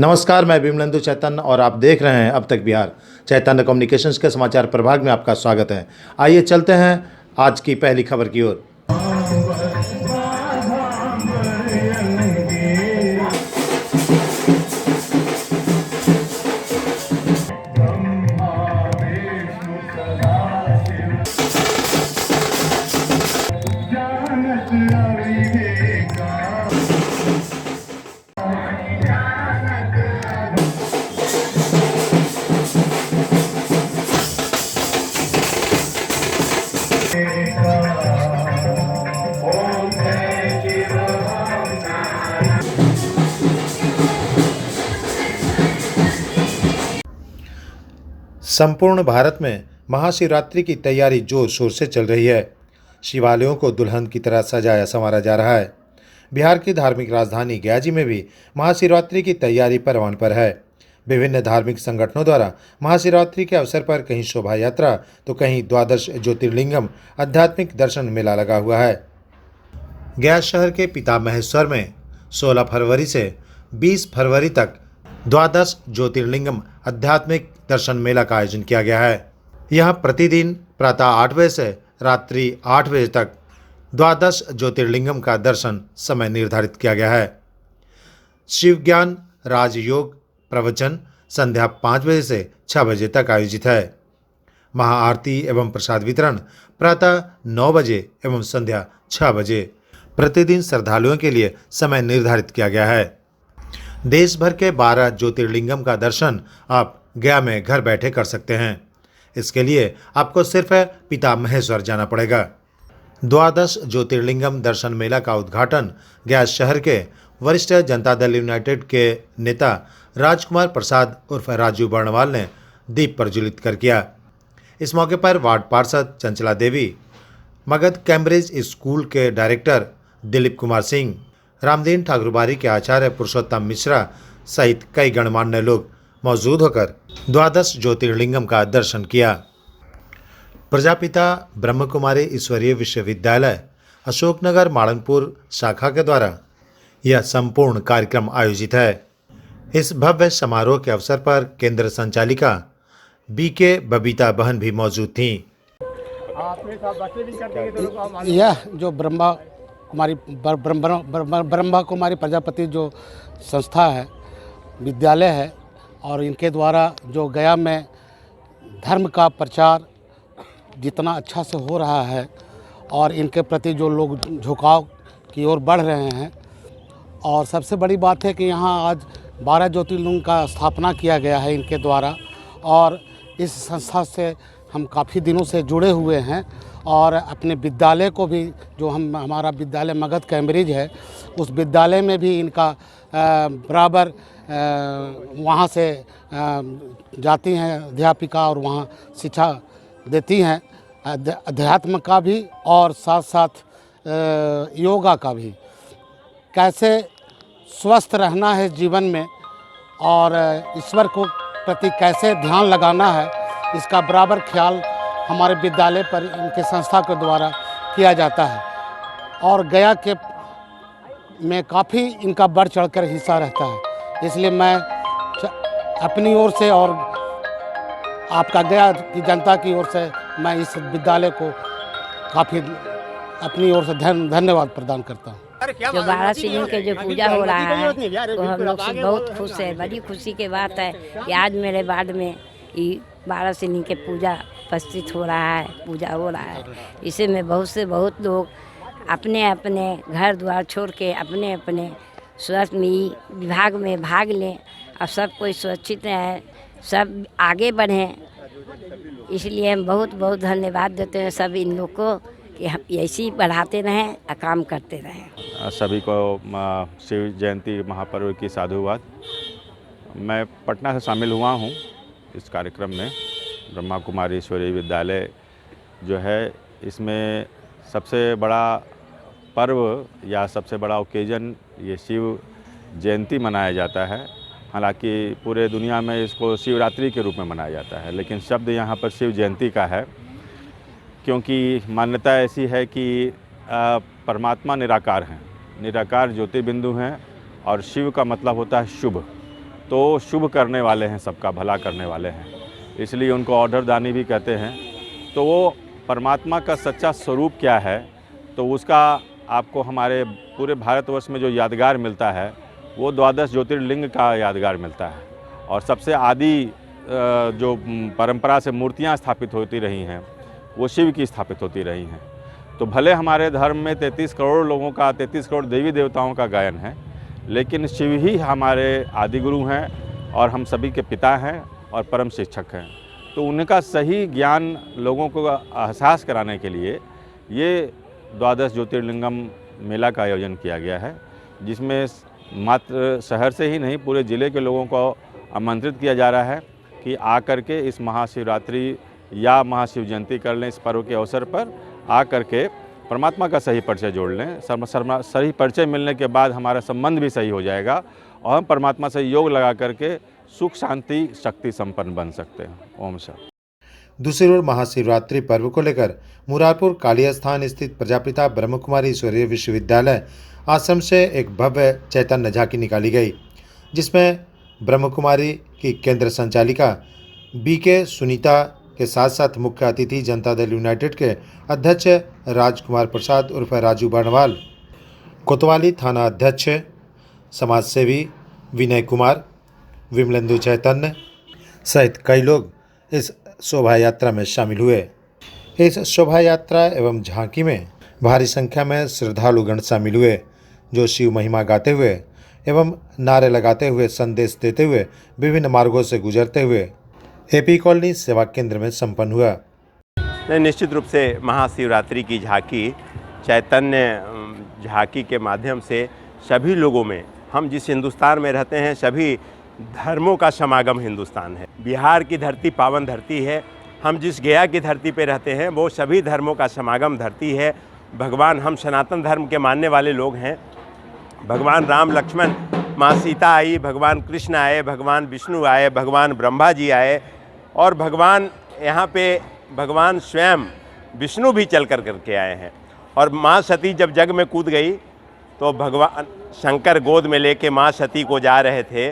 नमस्कार, मैं विमलेंदु चैतन्य और आप देख रहे हैं अब तक बिहार। चैतन्य कम्युनिकेशंस के समाचार प्रभाग में आपका स्वागत है। आइए चलते हैं आज की पहली खबर की ओर। संपूर्ण भारत में महाशिवरात्रि की तैयारी जोर शोर से चल रही है। शिवालयों को दुल्हन की तरह सजाया संवारा जा रहा है। बिहार की धार्मिक राजधानी गया में भी महाशिवरात्रि की तैयारी परवान पर है। विभिन्न धार्मिक संगठनों द्वारा महाशिवरात्रि के अवसर पर कहीं शोभा यात्रा तो कहीं द्वादश ज्योतिर्लिंगम आध्यात्मिक दर्शन मेला लगा हुआ है। गया शहर के पितामहेश्वर में 16 फरवरी से 20 फरवरी तक द्वादश ज्योतिर्लिंगम आध्यात्मिक दर्शन मेला का आयोजन किया गया है। यहाँ प्रतिदिन प्रातः 8 बजे से रात्रि 8 बजे तक द्वादश ज्योतिर्लिंगम का दर्शन समय निर्धारित किया गया है। शिव ज्ञान राजयोग प्रवचन संध्या 5 बजे से 6 बजे तक आयोजित है। महाआरती एवं प्रसाद वितरण प्रातः 9 बजे एवं संध्या 6 बजे प्रतिदिन श्रद्धालुओं के लिए समय निर्धारित किया गया है। देश भर के 12 ज्योतिर्लिंगम का दर्शन आप गया में घर बैठे कर सकते हैं। इसके लिए आपको सिर्फ पितामहेश्वर जाना पड़ेगा। द्वादश ज्योतिर्लिंगम दर्शन मेला का उद्घाटन गया शहर के वरिष्ठ जनता दल यूनाइटेड के नेता राजकुमार प्रसाद उर्फ राजू बर्णवाल ने दीप प्रज्वलित कर किया। इस मौके पर वार्ड पार्षद चंचला देवी, मगध कैम्ब्रिज स्कूल के डायरेक्टर दिलीप कुमार सिंह, रामदीन ठाकुरबाड़ी के आचार्य पुरुषोत्तम मिश्रा सहित कई गणमान्य लोग मौजूद होकर द्वादश ज्योतिर्लिंगम का दर्शन किया। प्रजापिता ब्रह्मकुमारी ईश्वरीय विश्वविद्यालय अशोकनगर माड़नपुर शाखा के द्वारा यह संपूर्ण कार्यक्रम आयोजित है। इस भव्य समारोह के अवसर पर केंद्र संचालिका बीके बबीता बहन भी मौजूद थीं। यह जो ब्रह्मा कुमारी प्रजापति जो संस्था है, विद्यालय है, और इनके द्वारा जो गया में धर्म का प्रचार जितना अच्छा से हो रहा है और इनके प्रति जो लोग झुकाव की ओर बढ़ रहे हैं, और सबसे बड़ी बात है कि यहाँ आज 12 ज्योतिर्लिंग का स्थापना किया गया है इनके द्वारा, और इस संस्था से हम काफ़ी दिनों से जुड़े हुए हैं। और अपने विद्यालय को भी, जो हमारा विद्यालय मगध कैम्ब्रिज है, उस विद्यालय में भी इनका बराबर वहाँ से जाती हैं अध्यापिका और वहाँ शिक्षा देती हैं, अध्यात्म का भी और साथ साथ योगा का भी। कैसे स्वस्थ रहना है जीवन में और ईश्वर को प्रति कैसे ध्यान लगाना है, इसका बराबर ख्याल हमारे विद्यालय पर इनके संस्था के द्वारा किया जाता है। और गया के में काफ़ी इनका बढ़ चढ़कर हिस्सा रहता है। इसलिए मैं अपनी ओर से और आपका गया की जनता की ओर से मैं इस विद्यालय को काफ़ी अपनी ओर से धन्यवाद प्रदान करता हूँ। जो 12 शिवलिंग के जो पूजा हो रहा है तो हम लोग से बहुत खुश है। बड़ी खुशी की बात है कि आज मेरे वार्ड में ये 12 शिवलिंग के पूजा उपस्थित हो रहा है, पूजा हो रहा है। इसे में बहुत लोग अपने अपने घर द्वार छोड़ के अपने अपने स्वास्थ्य में विभाग में भाग लें और सब कोई सुरक्षित रहे, सब आगे बढ़ें। इसलिए हम बहुत धन्यवाद देते हैं सब इन लोग को कि हम ऐसे ही बढ़ाते रहें और काम करते रहें। सभी को शिव जयंती महापर्व की साधुवाद। मैं पटना से शामिल हुआ हूँ इस कार्यक्रम में। ब्रह्मा कुमारी ईश्वरीय विद्यालय जो है, इसमें सबसे बड़ा पर्व या सबसे बड़ा ओकेजन ये शिव जयंती मनाया जाता है। हालांकि पूरे दुनिया में इसको शिवरात्रि के रूप में मनाया जाता है, लेकिन शब्द यहाँ पर शिव जयंती का है, क्योंकि मान्यता ऐसी है कि परमात्मा निराकार हैं, निराकार ज्योतिर्बिंदु हैं और शिव का मतलब होता है शुभ। तो शुभ करने वाले हैं, सबका भला करने वाले हैं, इसलिए उनको ऑर्डरदानी भी कहते हैं। तो वो परमात्मा का सच्चा स्वरूप क्या है, तो उसका आपको हमारे पूरे भारतवर्ष में जो यादगार मिलता है वो 12 ज्योतिर्लिंग का यादगार मिलता है। और सबसे आदि जो परंपरा से मूर्तियां स्थापित होती रही हैं वो शिव की स्थापित होती रही हैं। तो भले हमारे धर्म में 33 करोड़ लोगों का, 33 करोड़ देवी देवताओं का गायन है, लेकिन शिव ही हमारे आदि गुरु हैं और हम सभी के पिता हैं और परम शिक्षक हैं। तो उनका सही ज्ञान लोगों को एहसास कराने के लिए ये 12 ज्योतिर्लिंगम मेला का आयोजन किया गया है, जिसमें मात्र शहर से ही नहीं पूरे ज़िले के लोगों को आमंत्रित किया जा रहा है कि आकर के इस महाशिवरात्रि या महाशिव जयंती कर लें। इस पर्व के अवसर पर आकर के परमात्मा का सही परिचय जोड़ लें। सही परिचय मिलने के बाद हमारा संबंध भी सही हो जाएगा और हम परमात्मा से योग लगा करके सुख शांति शक्ति संपन्न बन सकते हैं। ओम शांति। दूसरी ओर महाशिवरात्रि पर्व को लेकर मुरारपुर काली स्थान स्थित प्रजापिता ब्रह्मकुमारी ईश्वरीय विश्वविद्यालय आश्रम से एक भव्य चैतन्य झांकी निकाली गई, जिसमें ब्रह्मकुमारी की केंद्र संचालिका BK सुनीता के साथ साथ मुख्य अतिथि जनता दल यूनाइटेड के अध्यक्ष राजकुमार प्रसाद उर्फ राजू बर्णवाल, कोतवाली थाना अध्यक्ष समाजसेवी विनय कुमार, विमलेंदु चैतन्य सहित कई लोग इस शोभा यात्रा में शामिल हुए। इस शोभा यात्रा एवं झांकी में भारी संख्या में श्रद्धालुगण शामिल हुए, जो शिव महिमा गाते हुए एवं नारे लगाते हुए संदेश देते हुए विभिन्न मार्गों से गुजरते हुए AP कॉलोनी सेवा केंद्र में संपन्न हुआ। निश्चित रूप से महाशिवरात्रि की झांकी चैतन्य झांकी के माध्यम से सभी लोगों में, हम जिस हिंदुस्तान में रहते हैं सभी धर्मों का समागम हिंदुस्तान है। बिहार की धरती पावन धरती है। हम जिस गया की धरती पे रहते हैं वो सभी धर्मों का समागम धरती है। भगवान, हम सनातन धर्म के मानने वाले लोग हैं। भगवान राम लक्ष्मण, माँ सीता आई, भगवान कृष्ण आए, भगवान विष्णु आए, भगवान ब्रह्मा जी आए और भगवान यहाँ पे भगवान स्वयं विष्णु भी चल कर करके आए हैं। और माँ सती जब जग में कूद गई तो भगवान शंकर गोद में लेके माँ सती को जा रहे थे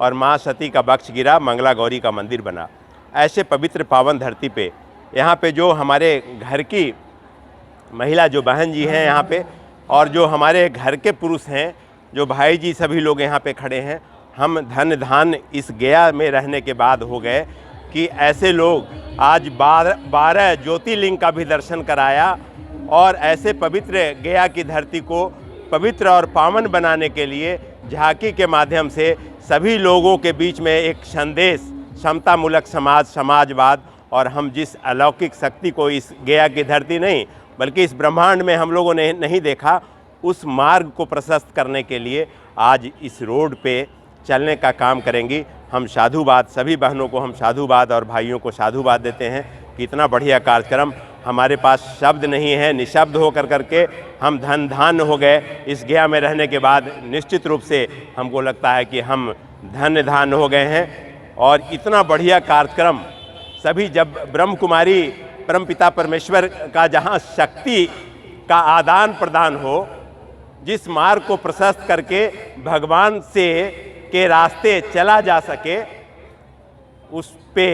और माँ सती का वक्ष गिरा, मंगला गौरी का मंदिर बना। ऐसे पवित्र पावन धरती पे यहाँ पे जो हमारे घर की महिला जो बहन जी हैं यहाँ पे और जो हमारे घर के पुरुष हैं, जो भाई जी सभी लोग यहाँ पे खड़े हैं, हम धन धान इस गया में रहने के बाद हो गए कि ऐसे लोग आज 12 ज्योतिर्लिंग का भी दर्शन कराया और ऐसे पवित्र गया की धरती को पवित्र और पावन बनाने के लिए झांकी के माध्यम से सभी लोगों के बीच में एक संदेश, समतामूलक समाजवाद और हम जिस अलौकिक शक्ति को इस गया की धरती नहीं बल्कि इस ब्रह्मांड में हम लोगों ने नहीं देखा, उस मार्ग को प्रशस्त करने के लिए आज इस रोड पे चलने का काम करेंगी। हम साधुवाद, सभी बहनों को हम साधुवाद और भाइयों को साधुवाद देते हैं कि इतना बढ़िया कार्यक्रम, हमारे पास शब्द नहीं है, निशब्द होकर करके हम धन धान हो गए। इस गया में रहने के बाद निश्चित रूप से हमको लगता है कि हम धन धान हो गए हैं। और इतना बढ़िया कार्यक्रम सभी, जब ब्रह्म कुमारी परमपिता परमेश्वर का जहाँ शक्ति का आदान प्रदान हो, जिस मार्ग को प्रशस्त करके भगवान से के रास्ते चला जा सके, उस पे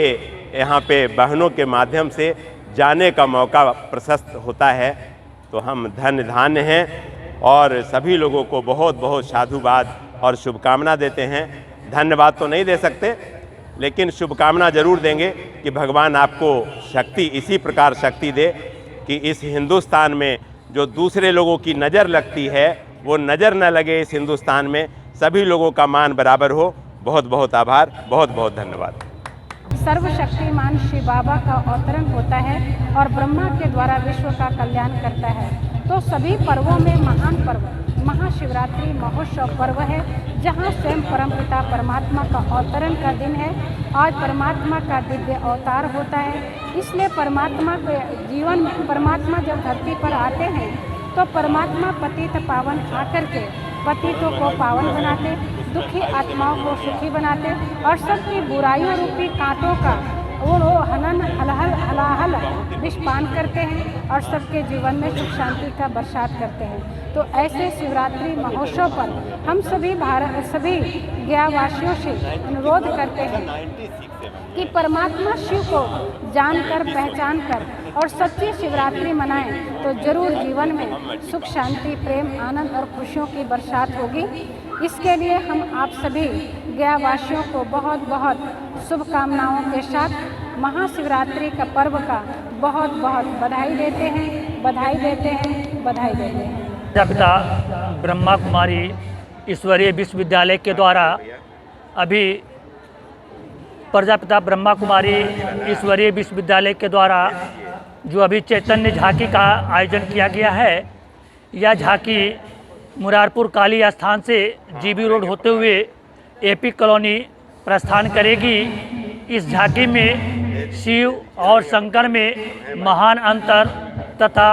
यहाँ पे बहनों के माध्यम से जाने का मौका प्रशस्त होता है। तो हम धन्य धान्य हैं और सभी लोगों को बहुत बहुत साधुवाद और शुभकामना देते हैं। धन्यवाद तो नहीं दे सकते, लेकिन शुभकामना जरूर देंगे कि भगवान आपको शक्ति, इसी प्रकार शक्ति दे कि इस हिंदुस्तान में जो दूसरे लोगों की नज़र लगती है वो नज़र न लगे। इस हिंदुस्तान में सभी लोगों का मान बराबर हो। बहुत बहुत आभार, बहुत बहुत धन्यवाद। सर्वशक्तिमान शिव बाबा का अवतरण होता है और ब्रह्मा के द्वारा विश्व का कल्याण करता है। तो सभी पर्वों में महान पर्व महाशिवरात्रि महोत्सव पर्व है, जहाँ स्वयं परमपिता परमात्मा का अवतरण का दिन है। आज परमात्मा का दिव्य अवतार होता है, इसलिए परमात्मा के जीवन में परमात्मा जब धरती पर आते हैं तो परमात्मा पतित पावन आकर के पतितों को पावन बनाते, दुखी आत्माओं को सुखी बनाते और सबकी बुराइयों रूपी कांटों का वो हनन हलहल हलाहल विषपान करते हैं और सबके जीवन में सुख शांति का बरसात करते हैं। तो ऐसे शिवरात्रि महोत्सव पर हम सभी गयावासियों से अनुरोध करते हैं कि परमात्मा शिव को जानकर पहचान कर और सच्ची शिवरात्रि मनाएं तो जरूर जीवन में सुख शांति प्रेम आनंद और खुशियों की बरसात होगी। इसके लिए हम आप सभी गयावासियों को बहुत बहुत शुभकामनाओं के साथ महाशिवरात्रि का पर्व का बहुत बहुत बधाई देते हैं, बधाई देते हैं, बधाई देते हैं। प्रजापिता ब्रह्मा कुमारी ईश्वरीय विश्वविद्यालय के द्वारा अभी प्रजापिता ब्रह्मा कुमारी ईश्वरीय विश्वविद्यालय के द्वारा जो अभी चैतन्य झांकी का आयोजन किया गया है, यह झांकी मुरारपुर काली स्थान से जीबी रोड होते हुए एपी कॉलोनी प्रस्थान करेगी। इस झांकी में शिव और शंकर में महान अंतर तथा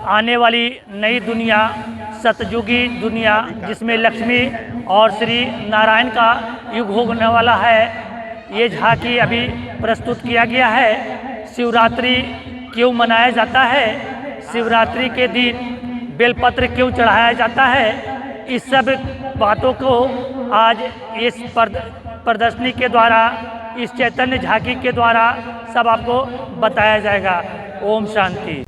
आने वाली नई दुनिया सतयुगी दुनिया जिसमें लक्ष्मी और श्री नारायण का युग होने वाला है, ये झांकी अभी प्रस्तुत किया गया है। शिवरात्रि क्यों मनाया जाता है, शिवरात्रि के दिन बेलपत्र क्यों चढ़ाया जाता है, इस सब बातों को आज इस प्रदर्शनी के द्वारा, इस चैतन्य झांकी के द्वारा सब आपको बताया जाएगा। ओम शांति।